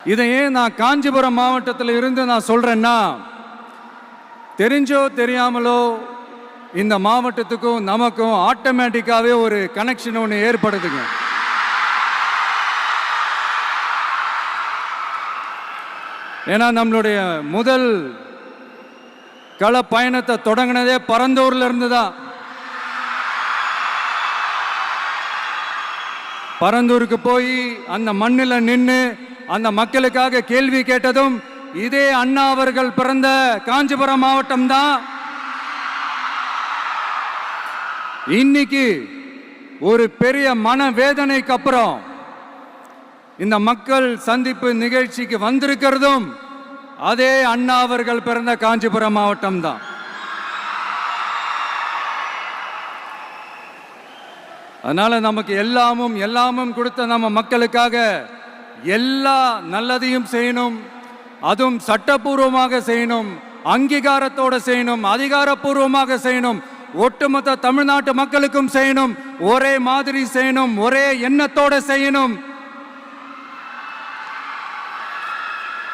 இதையே நான் காஞ்சிபுரம் மாவட்டத்தில் இருந்து நான் சொல்றேன்னா, தெரிஞ்சோ தெரியாமலோ இந்த மாவட்டத்துக்கும் நமக்கும் ஆட்டோமேட்டிக்காவே ஒரு கனெக்ஷன் ஒன்று ஏற்படுதுங்க. ஏன்னா நம்மளுடைய முதல் கள பயணத்தை தொடங்கினதே பரந்தூர்ல இருந்து தான். பரந்தூருக்கு போய் அந்த மண்ணில் நின்று அந்த மக்களுக்காக கேள்வி கேட்டதும் இதே அண்ணா அவர்கள் பிறந்த காஞ்சிபுரம் மாவட்டம் தான். இன்னைக்கு ஒரு பெரிய மனவேதனைக்கு அப்புறம் இந்த மக்கள் சந்திப்பு நிகழ்ச்சிக்கு வந்திருக்கிறதும் அதே அண்ணா அவர்கள் பிறந்த காஞ்சிபுரம் மாவட்டம் தான். அதனால நமக்கு எல்லாமும் கொடுத்த நம்ம மக்களுக்காக எல்லா நல்லதையும் செய்யணும், அதுவும் சட்டப்பூர்வமாக செய்யணும், அங்கீகாரத்தோட செய்யணும், அதிகாரப்பூர்வமாக செய்யணும், ஒட்டுமொத்த தமிழ்நாட்டு மக்களுக்கும் செய்யணும், ஒரே மாதிரி செய்யணும், ஒரே எண்ணத்தோட செய்யணும்.